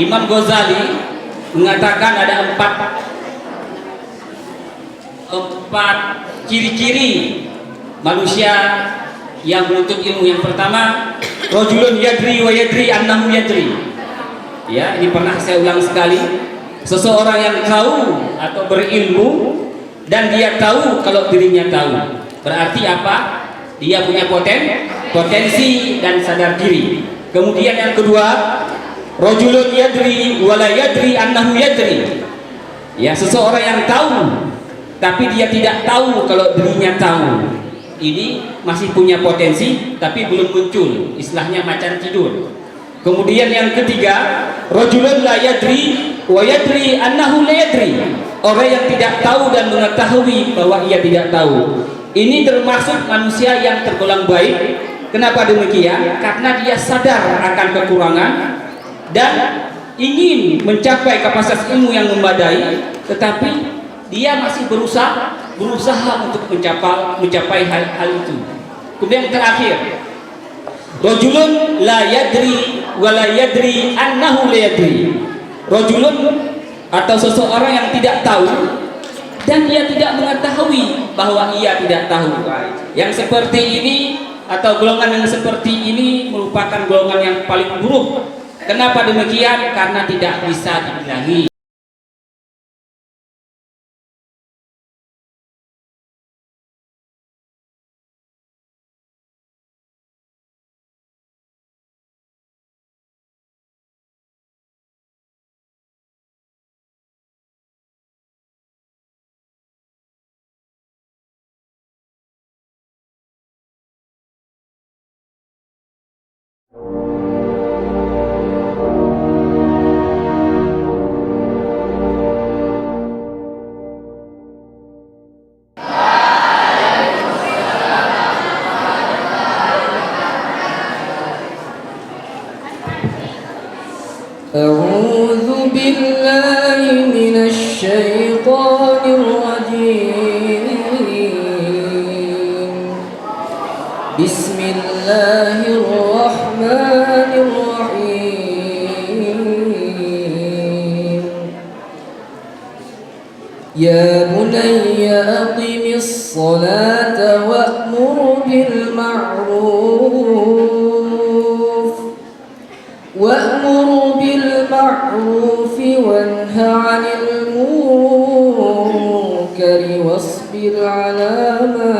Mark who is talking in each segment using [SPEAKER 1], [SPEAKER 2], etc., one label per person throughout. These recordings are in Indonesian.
[SPEAKER 1] Imam Ghazali mengatakan ada empat ciri-ciri manusia yang menuntut ilmu. Yang pertama, rajulun yadri wa yadri annahu yadri. Ya, ini pernah saya ulang sekali. Seseorang yang tahu atau berilmu dan dia tahu kalau dirinya tahu. Berarti apa? Dia punya potensi dan sadar diri. Kemudian yang kedua, rajulun yadri wa la yadri annahu yadri. Ya, seseorang yang tahu tapi dia tidak tahu kalau dirinya tahu. Ini masih punya potensi tapi belum muncul, istilahnya macan tidur. Kemudian yang ketiga, rajulun la yadri wa yadri annahu la yadri. Orang yang tidak tahu dan mengetahui bahwa ia tidak tahu. Ini termasuk manusia yang tergolong baik. Kenapa demikian? Karena dia sadar akan kekurangan dan ingin mencapai kapasitas ilmu yang memadai, tetapi dia masih berusaha untuk mencapai hal itu. Kemudian yang terakhir, rajulun la yadri wa la yadri annahu la yadri. Rajulun atau seseorang yang tidak tahu dan dia tidak mengetahui bahwa ia tidak tahu. Yang seperti ini atau golongan yang seperti ini merupakan golongan yang paling buruk. Kenapa demikian? Karena tidak bisa dibilangi.
[SPEAKER 2] أعوذ بالله من الشيطان الرجيم. بسم الله الرحمن الرحيم. يا بني أقم الصلاة وأمر بالمعروف وانه عن المنكر واصبر على ما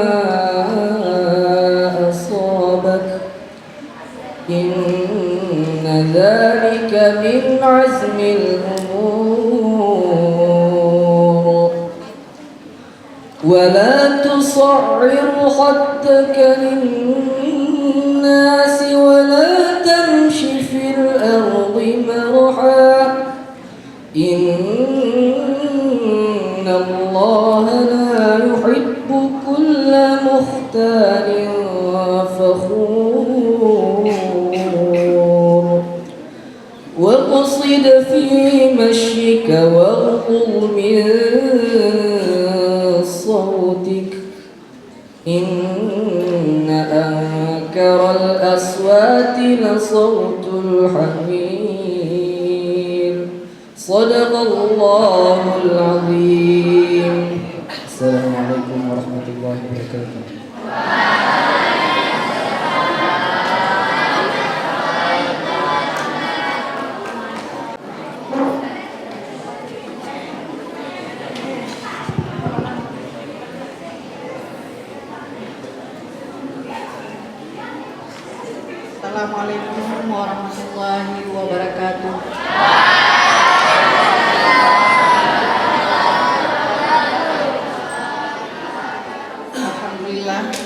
[SPEAKER 2] أصابك إن ذلك من عزم الأمور. ولا تصعر خدك للناس ولا تمش في الأرض مرحا إن الله لا يحب كل مختال فخور. واقصد في مشيك واغضض من صوتك إن أنكر الأصوات لصوت الحمير. صدق الله العظيم. السلام عليكم ورحمة الله وبركاته.
[SPEAKER 3] Assalamualaikum warahmatullahi wabarakatuh.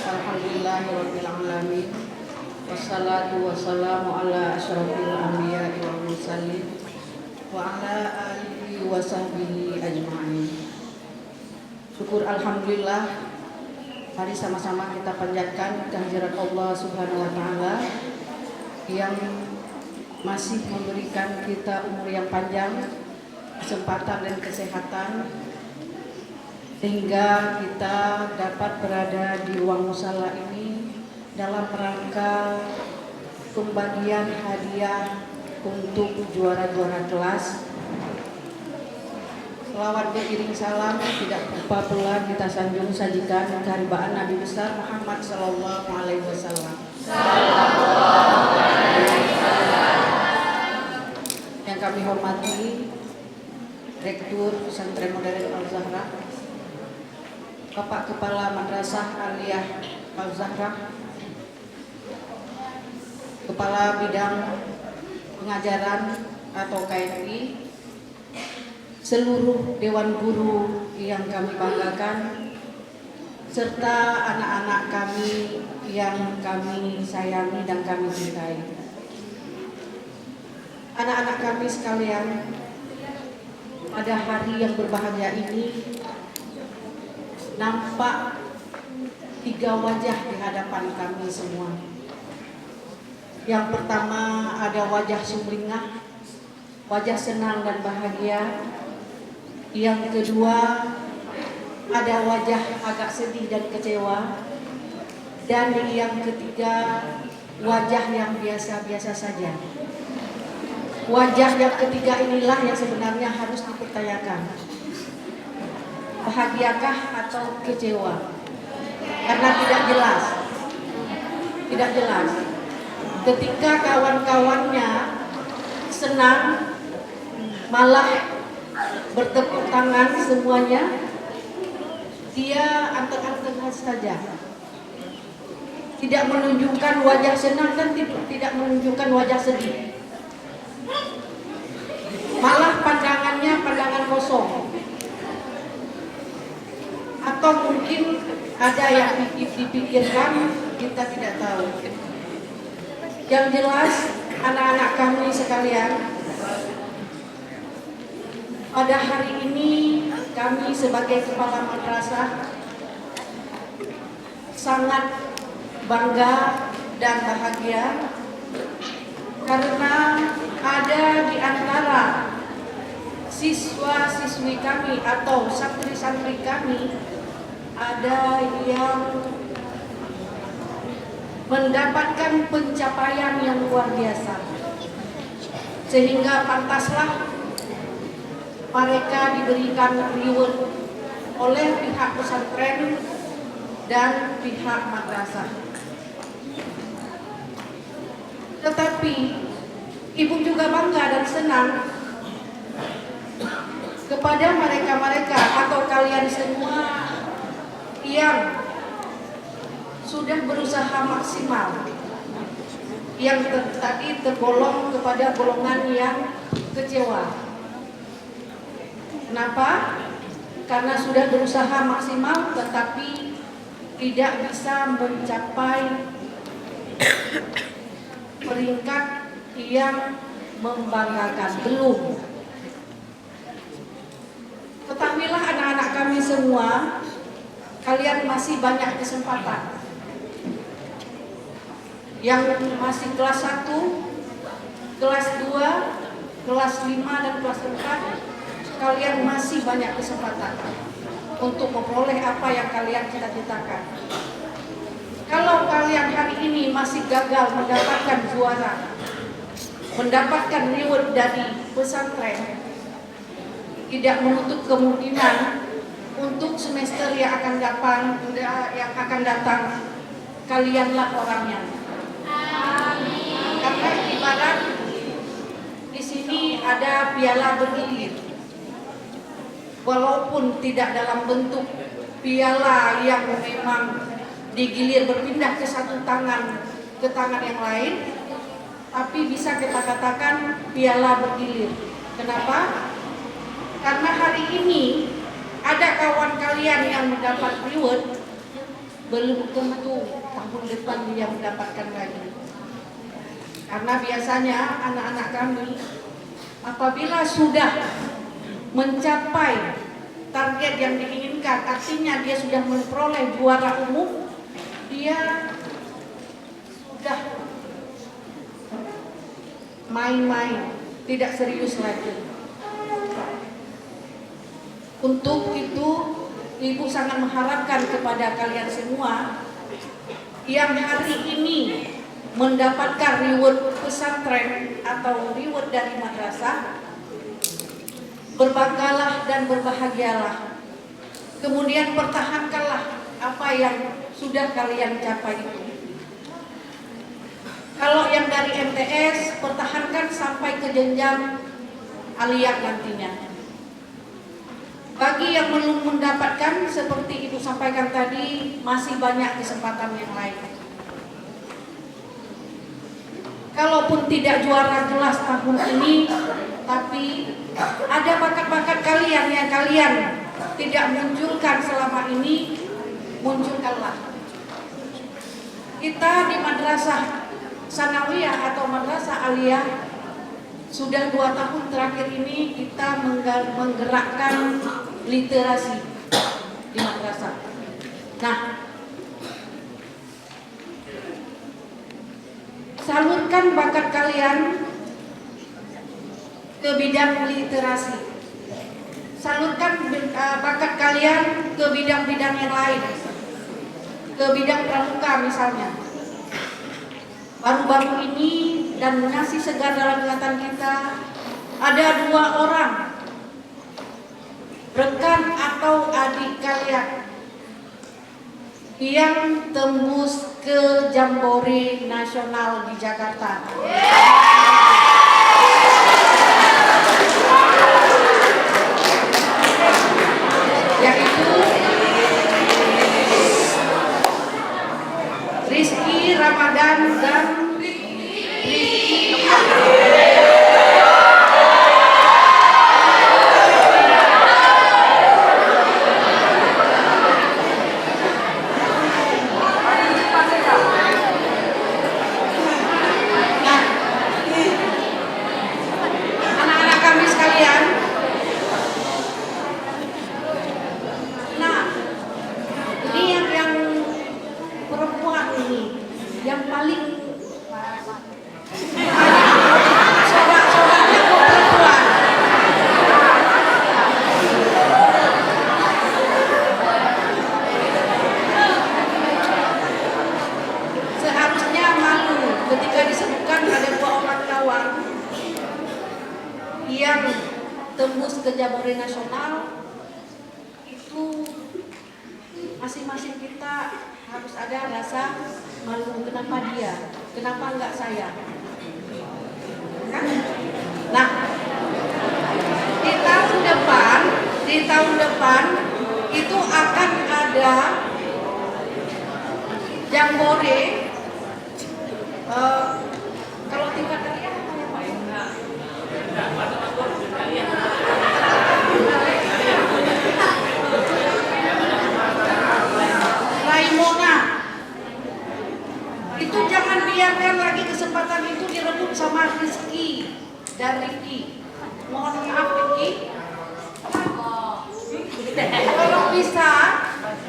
[SPEAKER 3] Alhamdulillahirabbil alamin. Wassalatu wassalamu ala asyrafil anbiya'i wal mursalin wa ala alihi wa sahbihi ajma'in. Syukur alhamdulillah, mari sama-sama kita panjatkan kehadirat Allah Subhanahu wa taala yang masih memberikan kita umur yang panjang, kesempatan dan kesehatan sehingga kita dapat berada di ruang musala ini dalam rangka pembagian hadiah untuk juara-juara kelas. Selawat beriring salam tidak lupa pula kita sanjung sajikan keharibaan Nabi besar Muhammad sallallahu alaihi wasallam. Yang kami hormati Rektur Pesantren Modern Al-Zahra, Bapak Kepala Madrasah Aliyah Al-Zahra, Kepala Bidang Pengajaran atau KNI, seluruh Dewan Guru yang kami banggakan, serta anak-anak kami yang kami sayangi dan kami cintai. Anak-anak kami sekalian, pada hari yang berbahagia ini nampak 3 wajah di hadapan kami semua. Yang pertama ada wajah sumringah, wajah senang dan bahagia. Yang kedua ada wajah agak sedih dan kecewa. Dan yang ketiga wajah yang biasa-biasa saja. Wajah yang ketiga inilah yang sebenarnya harus dipertanyakan. Bahagiakah atau kecewa? Karena tidak jelas. Tidak jelas. Ketika kawan-kawannya senang, malah bertepuk tangan semuanya, dia anteng-anteng saja. Tidak menunjukkan wajah senang dan tidak menunjukkan wajah sedih. Malah pandangannya pandangan kosong. Atau mungkin ada yang dipikirkan, kita tidak tahu. Yang jelas anak-anak kami sekalian, pada hari ini kami sebagai kepala madrasah sangat bangga dan bahagia karena ada di antara siswa-siswi kami atau santri-santri kami ada yang mendapatkan pencapaian yang luar biasa, sehingga pantaslah mereka diberikan reward oleh pihak pesantren dan pihak madrasah. Tetapi ibu juga bangga dan senang kepada mereka-mereka atau kalian semua yang sudah berusaha maksimal, yang tadi tergolong kepada golongan yang kecewa. Kenapa? Karena sudah berusaha maksimal tetapi tidak bisa mencapai peringkat yang membanggakan, belum. Ketahuilah anak-anak kami semua, kalian masih banyak kesempatan. Yang masih kelas 1, kelas 2, kelas 5 dan kelas 4, kalian masih banyak kesempatan untuk memperoleh apa yang kalian cita-citakan. Kalau kalian hari ini masih gagal mendapatkan juara, mendapatkan reward dari pesantren, tidak menutup kemungkinan untuk semester yang akan datang kalianlah orangnya. Karena ibarat di sini ada piala bergilir, walaupun tidak dalam bentuk piala yang memang digilir berpindah ke satu tangan ke tangan yang lain, tapi bisa kita katakan piala bergilir. Kenapa? Karena hari ini ada kawan kalian yang mendapat reward, belum tentu tahun depan dia mendapatkan lagi. Karena biasanya anak-anak kami apabila sudah mencapai target yang diinginkan, artinya dia sudah memperoleh juara umum, dia sudah main-main, tidak serius lagi. Untuk itu, Ibu sangat mengharapkan kepada kalian semua yang hari ini mendapatkan reward pesantren atau reward dari madrasah, berbanggalah dan berbahagialah. Kemudian pertahankanlah apa yang sudah kalian capai itu. Kalau yang dari MTS, pertahankan sampai ke jenjang aliyah nantinya. Bagi yang belum mendapatkan, seperti Ibu sampaikan tadi, masih banyak kesempatan yang lain. Kalaupun tidak juara kelas tahun ini, tapi ada bakat-bakat kalian yang kalian tidak munculkan selama ini, munculkanlah. Kita di madrasah sanawiyah atau madrasah aliyah sudah 2 tahun terakhir ini kita menggerakkan literasi di madrasah. Nah, salurkan bakat kalian ke bidang literasi. Salurkan bakat kalian ke bidang-bidang yang lain. Ke bidang pramuka misalnya. Baru-baru ini dan mengasih segar dalam ingatan kita, ada 2 orang rekan atau adik kalian yang tembus ke Jambore Nasional di Jakarta. Yaitu Rizky Ramadan dan Rizky. Anak-anak kami sekalian, nah ini yang perempuan ini yang paling sorak-soraknya kok perempuan. Seharusnya malu ketika disebutkan ada 2 orang kawan yang tembus ke Jambore Nasional. Itu masing-masing kita harus ada rasa malu. Kenapa dia? Kenapa enggak saya? Kan? Nah, di tahun depan itu akan ada Jambore. Kalau tingkat kalian apa ya Pak? Raimona. Itu jangan biarkan lagi kesempatan itu direbut sama Rizky dan Ricky. Mohon maaf Ricky. Kalau bisa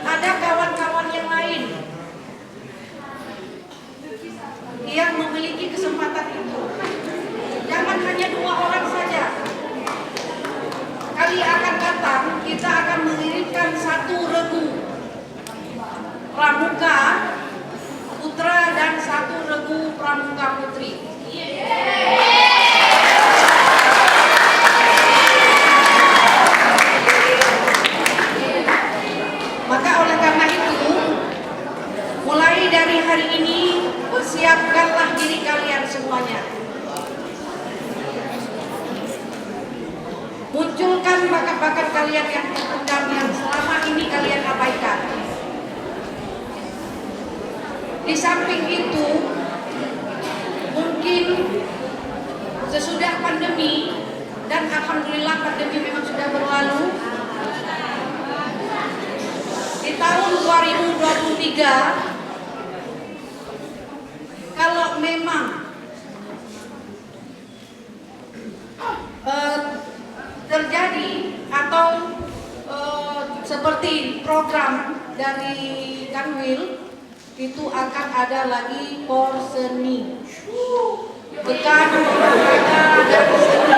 [SPEAKER 3] ada kawan-kawan yang lain yang memiliki kesempatan itu. Jangan hanya 2 orang saja. Kali akan datang kita akan mengirimkan 1 regu pramuka putra dan 1 regu pramuka putri. Maka oleh karena itu, mulai dari hari ini persiapkanlah diri kalian semuanya. Munculkan bakat-bakat kalian yang terpendam yang selama ini kalian abaikan. Di samping itu, mungkin sesudah pandemi, dan alhamdulillah pandemi memang sudah berlalu, di tahun 2023, kalau memang terjadi atau seperti program dari Kanwil, itu akan ada lagi porseni, pekan olahraga dan seni.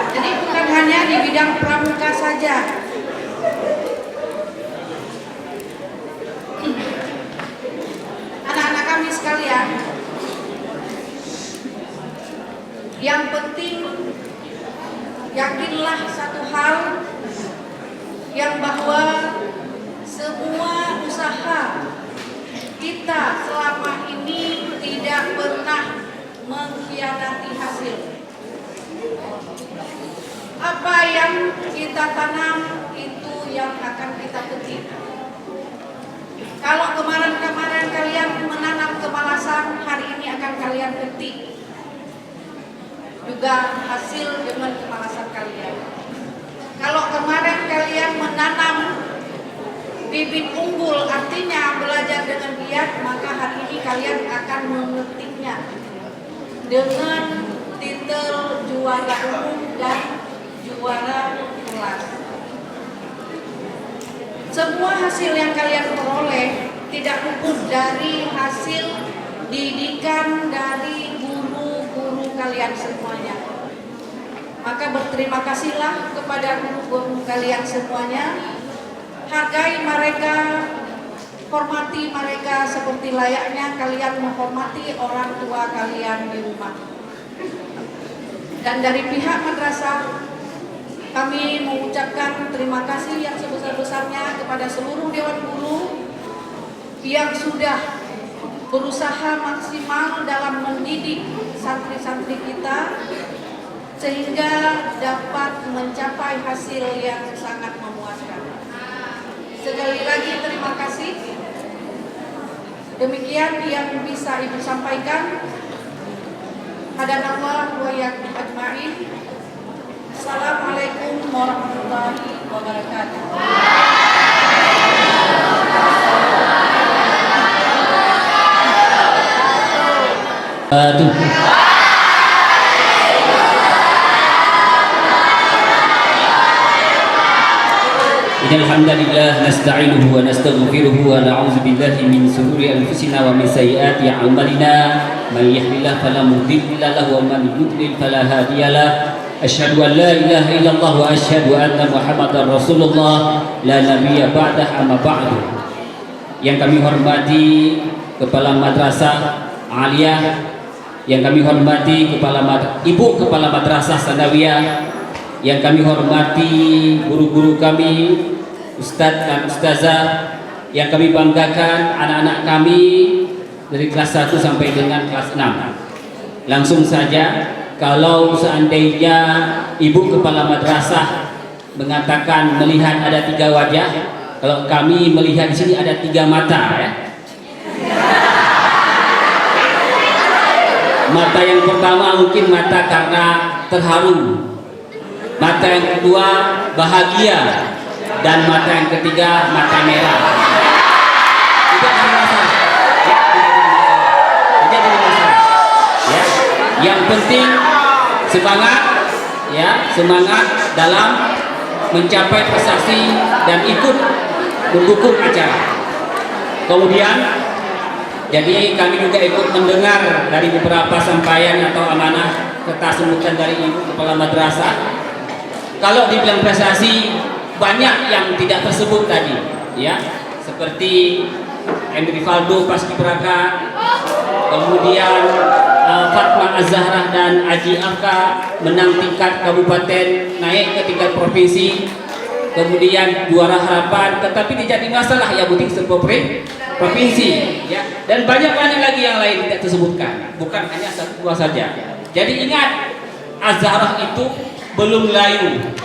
[SPEAKER 3] Jadi bukan hanya di bidang pramuka saja, Yang penting yakinlah satu hal, yang bahwa semua usaha kita selama ini tidak pernah mengkhianati hasil. Apa yang kita tanam itu yang akan kita petik. Kalau kemarin-kemarin kalian menanam kemalasan, hari ini akan kalian petik juga hasil dengan kemalasan kalian. Kalau kemarin kalian menanam bibit unggul, artinya belajar dengan giat, maka hari ini kalian akan memetiknya dengan titel juara umum dan juara kelas. Semua hasil yang kalian peroleh tidak luput dari hasil didikan dari guru-guru kalian semuanya. Maka berterima kasihlah kepada guru-guru kalian semuanya. Hargai mereka, hormati mereka seperti layaknya kalian menghormati orang tua kalian di rumah. Dan dari pihak madrasah, kami mengucapkan terima kasih yang sebesar-besarnya kepada seluruh Dewan Guru yang sudah berusaha maksimal dalam mendidik santri-santri kita sehingga dapat mencapai hasil yang sangat memuaskan. Sekali lagi terima kasih. Demikian yang bisa Ibu sampaikan. Hadanallah wa iyyakum ajmain. Assalamualaikum warahmatullahi wabarakatuh.
[SPEAKER 1] Alhamdulillah nasta'inuhu wa nastaghfiruhu wa na'udzu billahi min shururi anfusina wa min sayyiati a'malina may yahdihillahu fala mudilla lahu wa man yudlil fala hadiyalah. Asyhadu an la ilaha illallah wa asyhadu anna Muhammadar Rasulullah la nabiyya ba'dah amma ba'du. Yang kami hormati Kepala Madrasah Aliyah, yang kami hormati Ibu Kepala Madrasah Sanawiyah, yang kami hormati guru-guru kami, Ustadz dan Ustazah, yang kami banggakan anak-anak kami dari kelas 1 sampai dengan kelas 6. Langsung saja, kalau seandainya Ibu Kepala Madrasah mengatakan melihat ada 3 wajah, kalau kami melihat di sini ada 3 mata ya. Mata yang pertama mungkin mata karena terharu, mata yang kedua bahagia, dan mata yang ketiga mata merah. Tidak ada masalah. Ya, tidak ada masalah. Ya. Yang penting semangat, ya, semangat dalam mencapai prestasi dan ikut mendukung acara. Kemudian, jadi kami juga ikut mendengar dari beberapa sampaian atau amanah kata semutan dari Ibu Kepala Madrasah. Kalau dibilang prestasi, banyak yang tidak tersebut tadi, ya, seperti Henry Faldo Paskibraka, kemudian Fatma Az-Zahrah dan Aji Afka menang tingkat kabupaten naik ke tingkat provinsi, kemudian juara harapan, tetapi tidak jadi masalah ya penting provinsi, ya, dan banyak lagi yang lain tidak tersebutkan, bukan hanya satu dua saja. Jadi ingat, Az-Zahrah itu belum layu,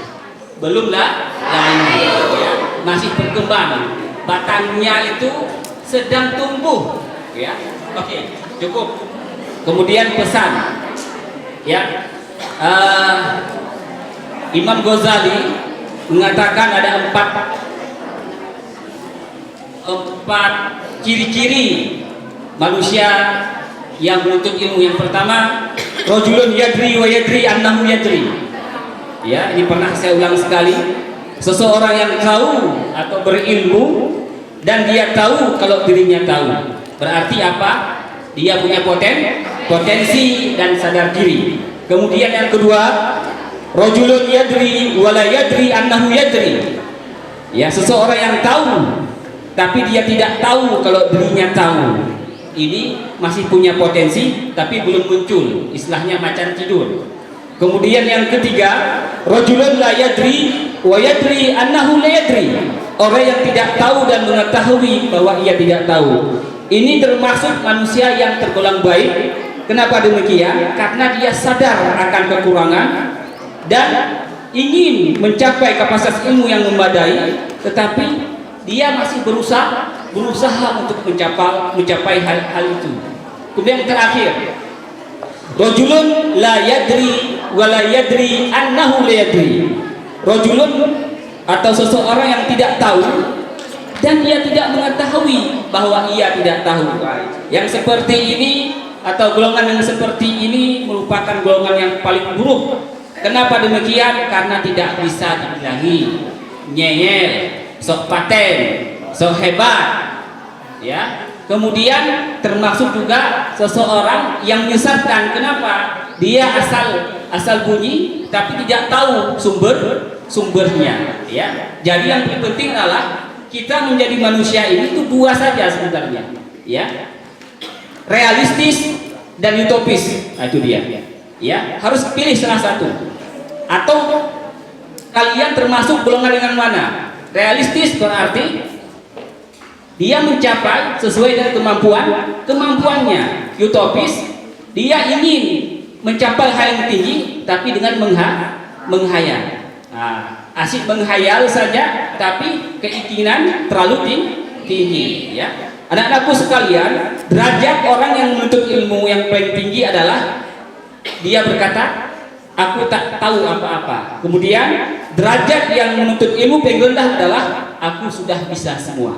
[SPEAKER 1] ya, masih berkembang, batangnya itu sedang tumbuh, ya. Oke, cukup. Kemudian pesan, ya, Imam Ghazali mengatakan ada empat ciri-ciri manusia yang menuntut ilmu. Yang pertama, rajulun yadri wa yadri annahu yadri. Ya, ini pernah saya ulang sekali. Seseorang yang tahu atau berilmu dan dia tahu kalau dirinya tahu. Berarti apa? Dia punya potensi dan sadar diri. Kemudian yang kedua, rajulun yadri wa la yadri annahu yadri. Ya, seseorang yang tahu tapi dia tidak tahu kalau dirinya tahu. ini masih punya potensi tapi belum muncul, istilahnya macan tidur. Kemudian yang ketiga, rajulun la yadri wa yadri annahu la yadri, orang yang tidak tahu dan mengetahui bahwa ia tidak tahu. Ini termasuk manusia yang tergolong baik. Kenapa demikian? Karena dia sadar akan kekurangan dan ingin mencapai kapasitas ilmu yang memadai, tetapi dia masih berusaha untuk mencapai hal itu. Kemudian yang terakhir, rajulun la yadri wa la yadri annahu la yadri. Rajulun atau seseorang yang tidak tahu dan dia tidak mengetahui bahwa ia tidak tahu. Yang seperti ini atau golongan yang seperti ini merupakan golongan yang paling buruk. Kenapa demikian? Karena tidak bisa dibilangi, nyeyel, sok paten, sok hebat, ya. Kemudian termasuk juga seseorang yang menyesatkan. Kenapa? Dia asal bunyi tapi tidak tahu sumbernya, ya. Jadi yang penting adalah kita menjadi manusia ini itu dua saja sebenarnya, ya. Realistis dan utopis. Nah, itu dia. Ya, harus pilih salah satu. Atau kalian termasuk golongan dengan mana? Realistis berarti dia mencapai sesuai dengan kemampuannya. Utopis, dia ingin mencapai hal yang tinggi tapi dengan menghayal. Nah, asik menghayal saja tapi keinginan terlalu tinggi, ya. Anak-anakku sekalian, derajat orang yang menuntut ilmu yang paling tinggi adalah dia berkata, aku tak tahu apa-apa. Kemudian derajat yang menuntut ilmu paling rendah adalah aku sudah bisa semua.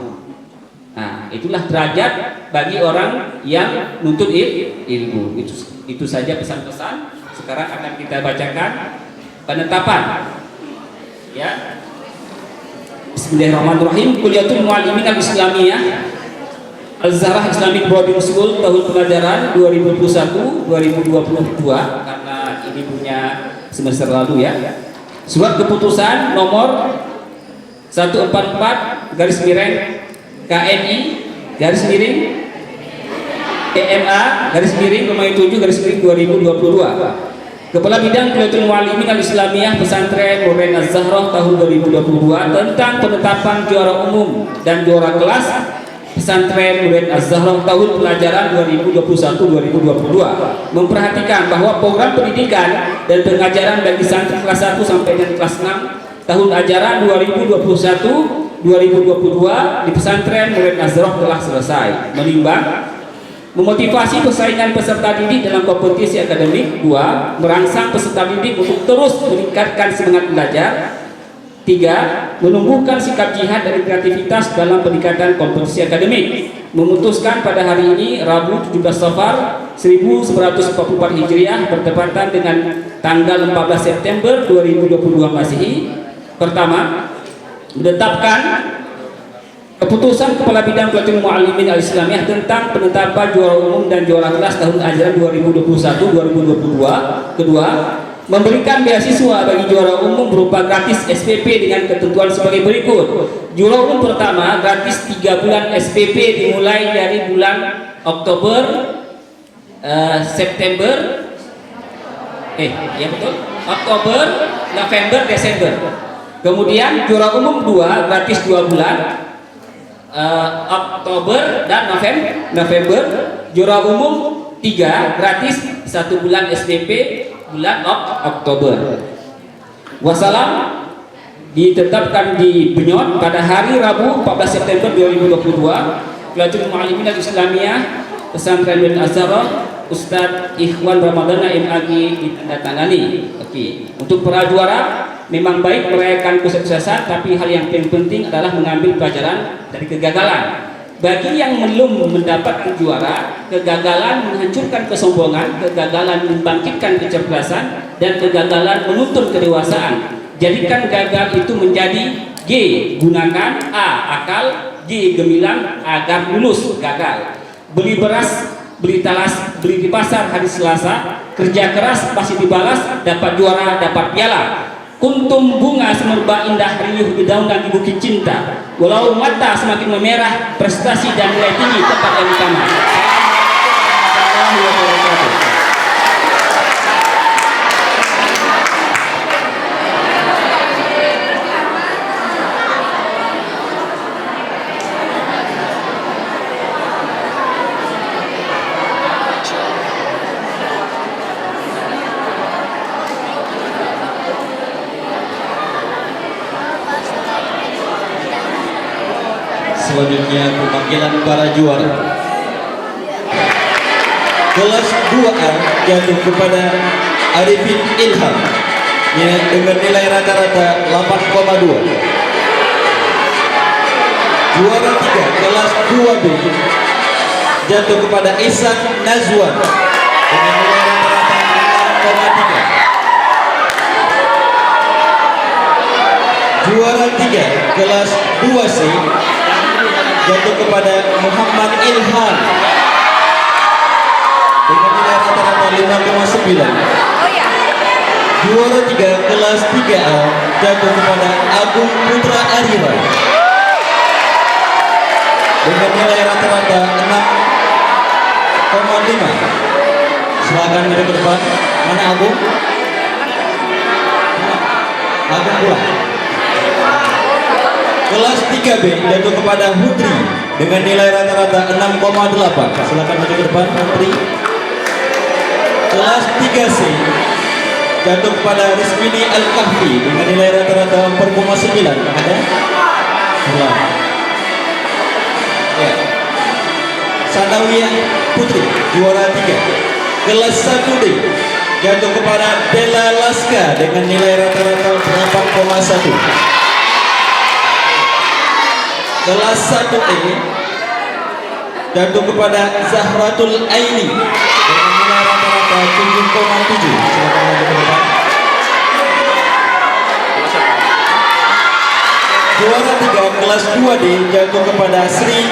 [SPEAKER 1] Nah, itulah derajat bagi orang yang menuntut ilmu. Itu saja pesan-pesan. Sekarang akan kita bacakan penetapan. Ya. Bismillahirrahmanirrahim. Kuliatul Muallimin Al-Islamiyah Al-Zahrah Islamic Boarding School tahun pelajaran 2021-2022, karena ini punya semester lalu, ya. Surat keputusan nomor 144 garis miring KNI garis miring EMA garis miring Romawi 7 garis miring 2022. Kepala Bidang Kuliatul Muallimin Al-Islamiyah Pesantren Nurain Az-Zahrah tahun 2022 tentang penetapan juara umum dan juara kelas Pesantren Nurain Az-Zahrah tahun pelajaran 2021-2022 memperhatikan bahwa program pendidikan dan pengajaran bagi santri kelas 1 sampai dengan kelas 6 tahun ajaran 2021-2022 di Pesantren Nurain Az-Zahrah telah selesai. Menimbang memotivasi persaingan peserta didik dalam kompetisi akademik. 2. Merangsang peserta didik untuk terus meningkatkan semangat belajar. 3. Menumbuhkan sikap jihad dan kreativitas dalam peningkatan kompetisi akademik. Memutuskan pada hari ini Rabu 17 Safar 1944 Hijriah bertepatan dengan tanggal 14 September 2022 Masehi. Pertama, menetapkan keputusan Kepala Bidang Kuliatul Muallimin Al-Islamiyah tentang penetapan juara umum dan juara kelas tahun ajaran 2021-2022. Kedua, memberikan beasiswa bagi juara umum berupa gratis SPP dengan ketentuan sebagai berikut. Juara umum pertama gratis 3 bulan SPP dimulai dari bulan Oktober, September, ya betul, Oktober, November, Desember. Kemudian juara umum 2 gratis 2 bulan, Oktober dan November. Juara umum 3 gratis 1 bulan SPP bulan Oktober. Wassalam. Ditetapkan di Benyot pada hari Rabu 14 September 2022. Kuliatul Muallimin Al-Islamiyah Pesantren Nurain Az-Zahrah Ustadz Ikhwan Ramadhana MAG ditandatangani. Oke. Untuk para juara, memang baik merayakan kesuksesan, tapi hal yang paling penting adalah mengambil pelajaran dari kegagalan. Bagi yang belum mendapat juara, kegagalan menghancurkan kesombongan, kegagalan membangkitkan kecerdasan, dan kegagalan menuntun kedewasaan. Jadikan gagal itu menjadi G, gunakan A, akal, G, gemilang agar lulus. Gagal. Beli beras, beli talas, beli di pasar hari Selasa, kerja keras pasti dibalas, dapat juara, dapat piala. Kuntum bunga semerbak indah riuh dedaunan di bukit cinta. Walau mata semakin memerah, prestasi dan nilai tinggi tempat yang utama.
[SPEAKER 4] selanjutnya pemanggilan para juara. Kelas 2A jatuh kepada Arifin Ilham dengan nilai rata-rata 8,2. Juara 3 kelas 2B jatuh kepada Ihsan Nazwan dengan nilai rata-rata 6,3. Juara 3 kelas 2C jatuh kepada Muhammad Ilham dengan nilai rata-rata 5,9. Juara 3 kelas 3A jatuh kepada Agung Putra Arira dengan nilai rata-rata 6,5. Silakan maju ke depan. Mana Agung? Agung pulang. Kelas 3B jatuh kepada Hudri dengan nilai rata-rata 6,8. Silakan maju ke depan, Hudri. Kelas 3C jatuh kepada Rizmini Al-Kahfi dengan nilai rata-rata 4,9. Ada? Pulang. Ya. Sanawiyah Putri juara 3. Kelas 1D jatuh kepada Della Laska dengan nilai rata-rata 8,1. Kelas 1E jatuh kepada Zahratul Aini dengan nilai rata-rata 7,7. Silakan maju ke depan. Juara 3 kelas 2D jatuh kepada Sri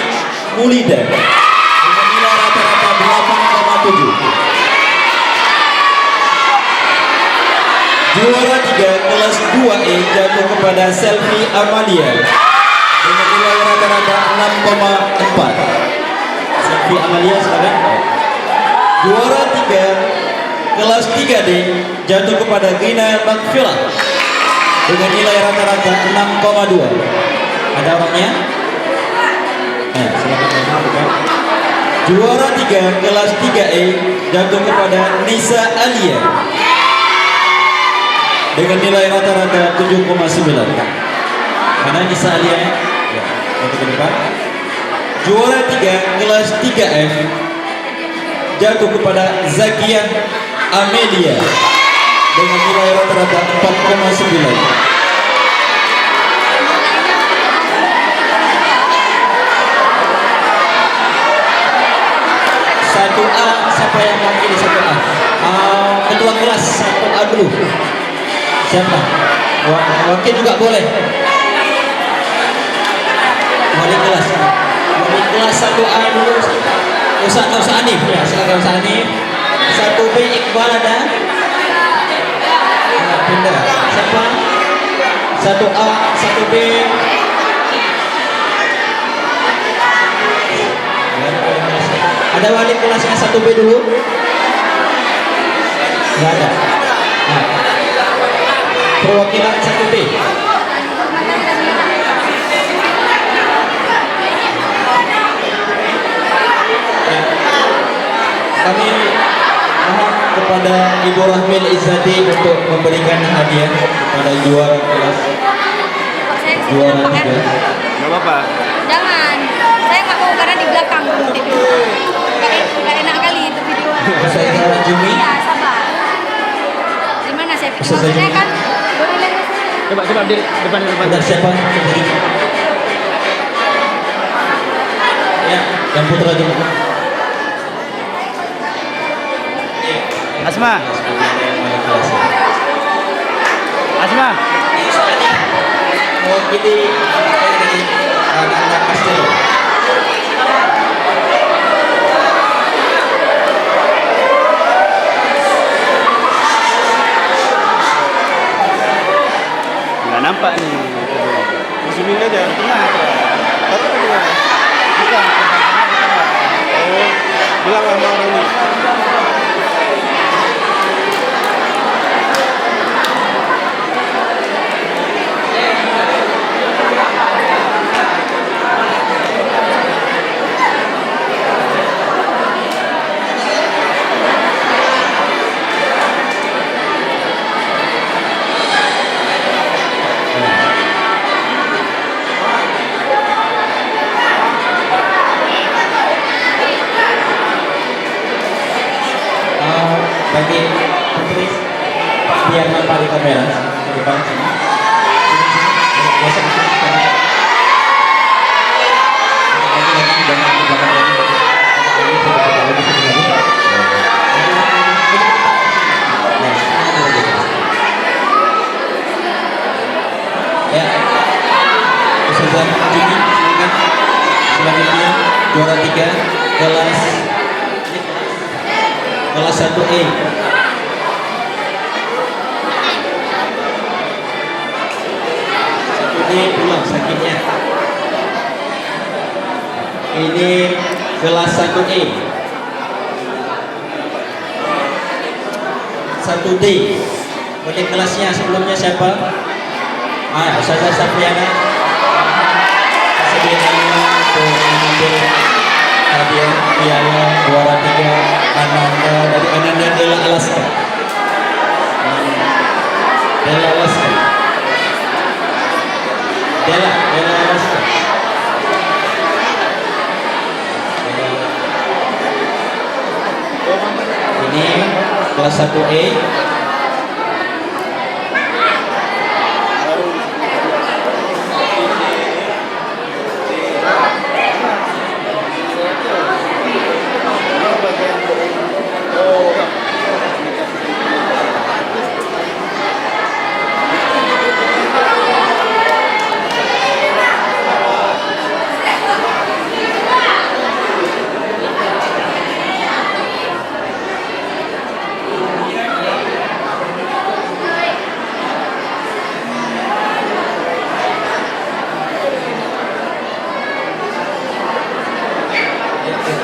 [SPEAKER 4] Mulida dengan nilai rata-rata 8,7. Juara 3 kelas 2E jatuh kepada Selvi Amalia dengan nilai rata-rata 6,4. Selvi Amalia silakan. Juara 3 kelas 3D jatuh kepada Gina Makfilah dengan nilai rata-rata 6,2. Ada orangnya? Nah, silakan masuk. Juara 3 kelas 3E jatuh kepada Nisa Alia dengan nilai rata-rata 7,9. Mana Nisa Alia? Ya, untuk ke depan. Juara 3 kelas 3F jatuh kepada Zakiyah Amelia dengan nilai rata-rata 4,9. Satu A, siapa yang mewakili 1A? Ketua kelas 1A dulu. Siapa? Wakil juga boleh. Wali kelas. Wali kelas 1A dulu. Usah Anif ya, silakan Ustaz Anif. 1B Iqbal ada? Pindah. Siapa? 1A, 1B. Ada wali kelasnya 1B dulu? Enggak ada. Nah. Perwakilan 1B. Kami mohon kepada Ibu Rahmil Izzati untuk memberikan hadiah kepada juara kelas juara 3.
[SPEAKER 5] Gak apa-apa.
[SPEAKER 6] Jangan, saya nggak mau karena di belakang nggak enak kali itu video.
[SPEAKER 4] Ustazah Jumi.
[SPEAKER 6] Iya, sabar. Gimana saya pikir
[SPEAKER 4] Ustazah
[SPEAKER 6] maksudnya
[SPEAKER 4] Jumi.
[SPEAKER 6] kan boleh lihat.
[SPEAKER 5] Coba di depan.
[SPEAKER 4] Ada siapa? Ya, yang putra Jumi.
[SPEAKER 5] Asma.
[SPEAKER 4] Mewakili anak-anak Castelo.
[SPEAKER 5] Nggak nampak nih. Masukin aja tengah. Taruh ke tengah. Bukan. Oh, bilang sama orang ini.
[SPEAKER 4] Pak di kamera ke depan sini. Ya, Ustazah Juni, silakan. Selanjutnya juara 3 kelas 1E. Ini pulang sakitnya. Ini kelas 1E. 1D. Boleh kelasnya sebelumnya siapa? Ustazah Safiana. Sedianya untuk mengambil hadiah piala juara 3 Ananda dari Ananda Della Alaska. Della Alaska. Della Alaska. Ini kelas 1E.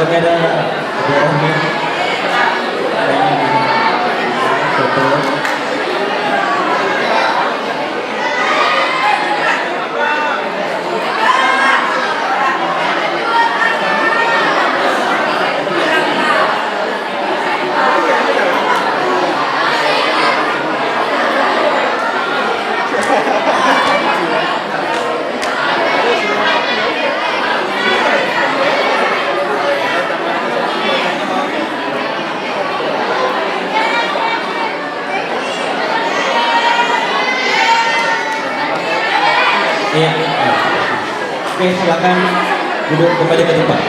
[SPEAKER 4] Kamera Ibu Rohmi foto. Iya. Oke, silakan duduk kembali ke tempat.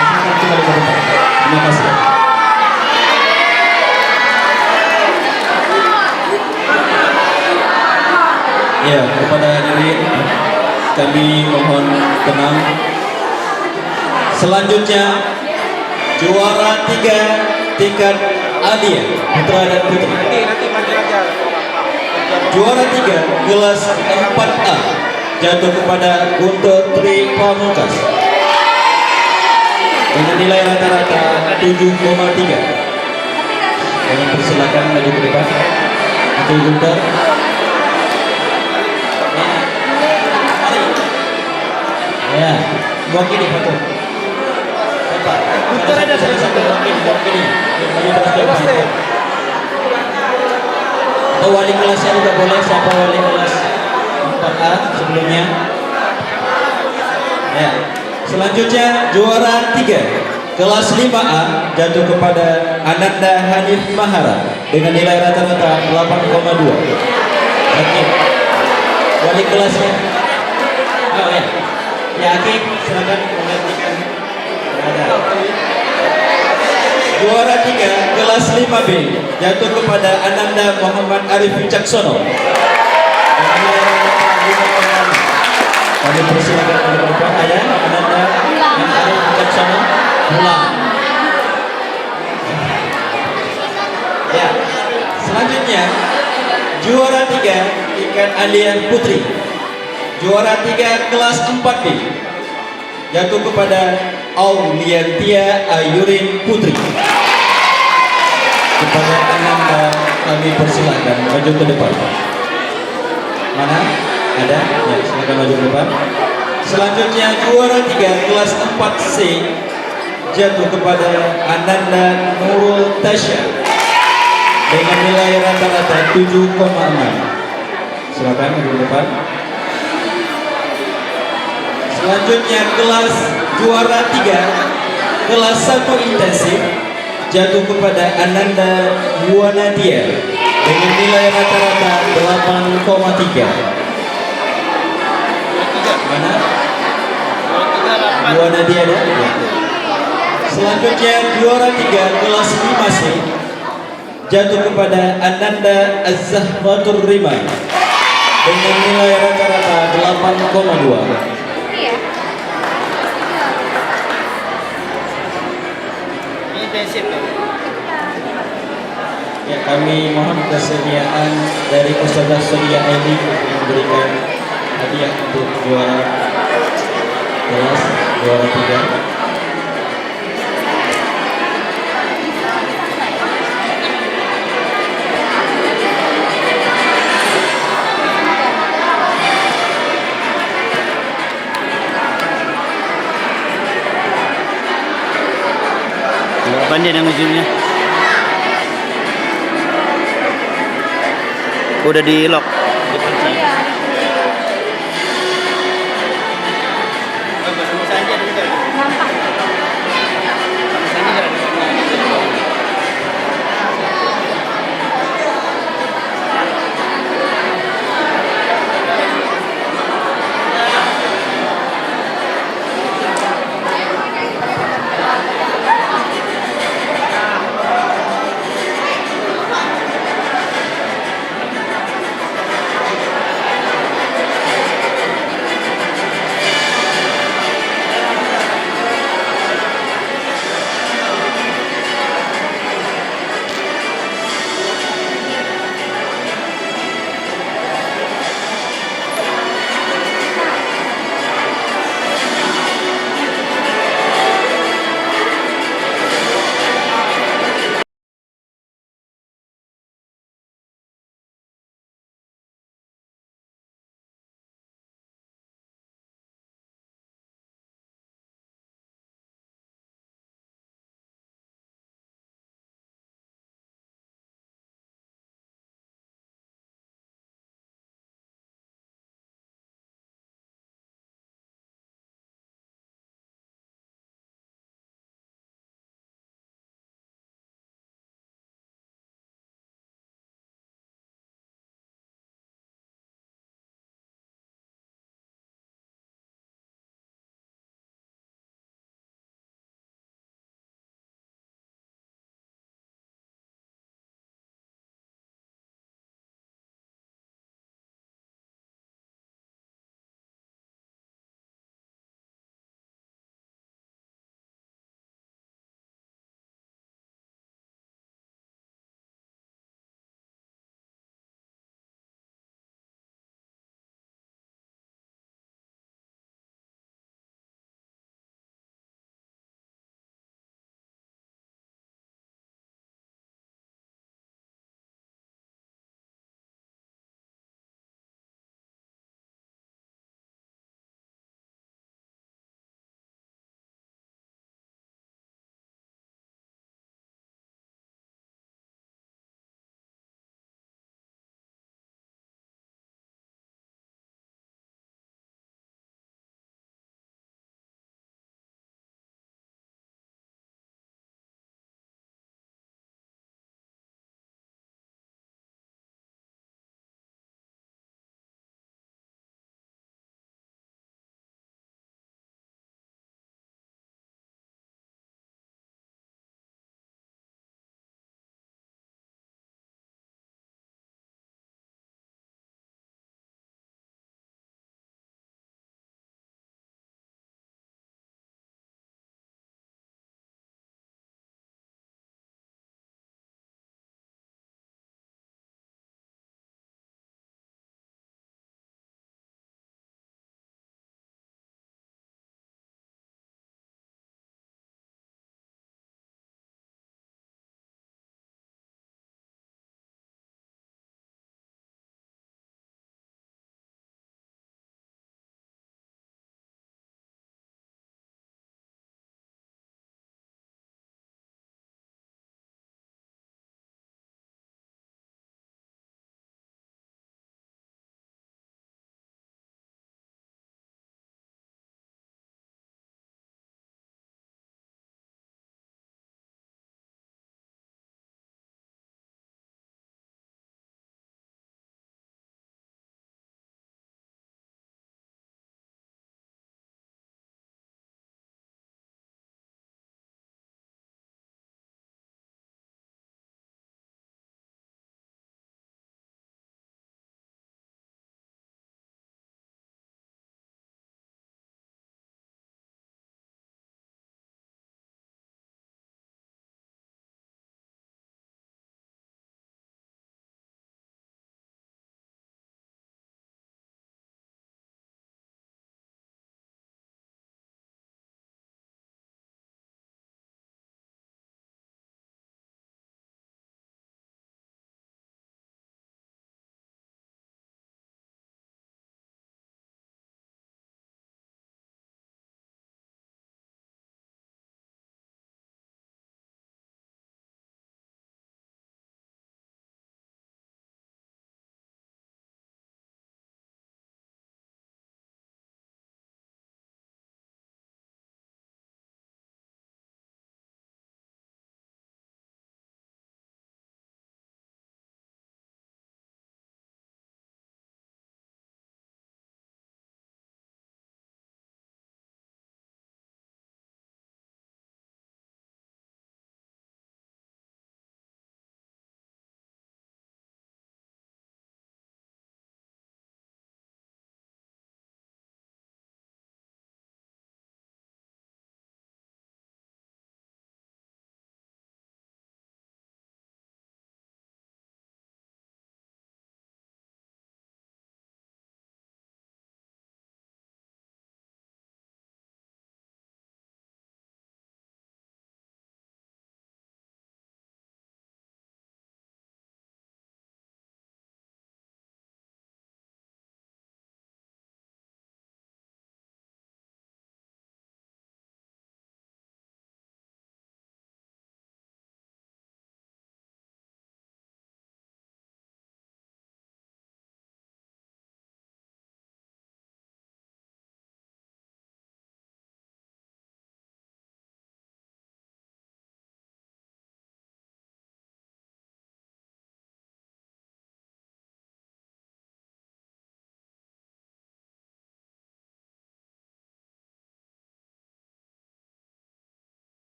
[SPEAKER 4] Silakan kembali ke tempat. Terima kasih. Ya, kepada hadirin kami mohon tenang. Selanjutnya juara 3 tingkat Adia putra dan putri.
[SPEAKER 5] Nanti panggil aja.
[SPEAKER 4] Juara 3 kelas 4A jatuh kepada Guntur Tri Pamungkas dengan nilai rata-rata 7,3. Kami persilakan maju ke depan. Untuk Guntur. Ya, mewakili foto. Guntur ada satu mewakili. Oh, wali kelasnya juga boleh. Siapa wali kelas 4A sebelumnya? Ya. Selanjutnya juara 3 kelas 5A jatuh kepada Ananda Hanif Mahara dengan nilai rata-rata 8,2. Oke. Wali kelasnya. Oh ya. Ya, Aki, silakan menggantikan. Ada. Juara 3 kelas 5B jatuh kepada Ananda Muhammad Arif Wicaksono. Kami persilakan ke depan. Ada Ananda Arif Wicaksono pulang. Ya. Selanjutnya juara 3 tingkat Alia Putri. Juara 3 kelas 4B jatuh kepada Auliantia Ayurin Putri. Kepada Ananda kami persilakan maju ke depan. Mana? Ada? Ya, silakan maju ke depan. Selanjutnya juara 3 kelas 4C jatuh kepada Ananda Nurul Tasya dengan nilai rata-rata 7,6. Silakan maju ke depan. Selanjutnya kelas juara 3 kelas 1 intensif jatuh kepada Ananda Yuwanadia dengan nilai rata-rata 8,3. Mana? Yuwanadia ada? Ya. Selanjutnya juara 3 kelas 5C jatuh kepada Ananda Az-Zahratur Rima dengan nilai rata-rata 8,2.
[SPEAKER 6] Iya.
[SPEAKER 5] Ini intensif tuh.
[SPEAKER 4] Ya, kami mohon kesediaan dari Ustazah Sodia Aini untuk memberikan hadiah untuk juara kelas juara 3.
[SPEAKER 5] Apaan dia yang ujungnya? Udah di lock.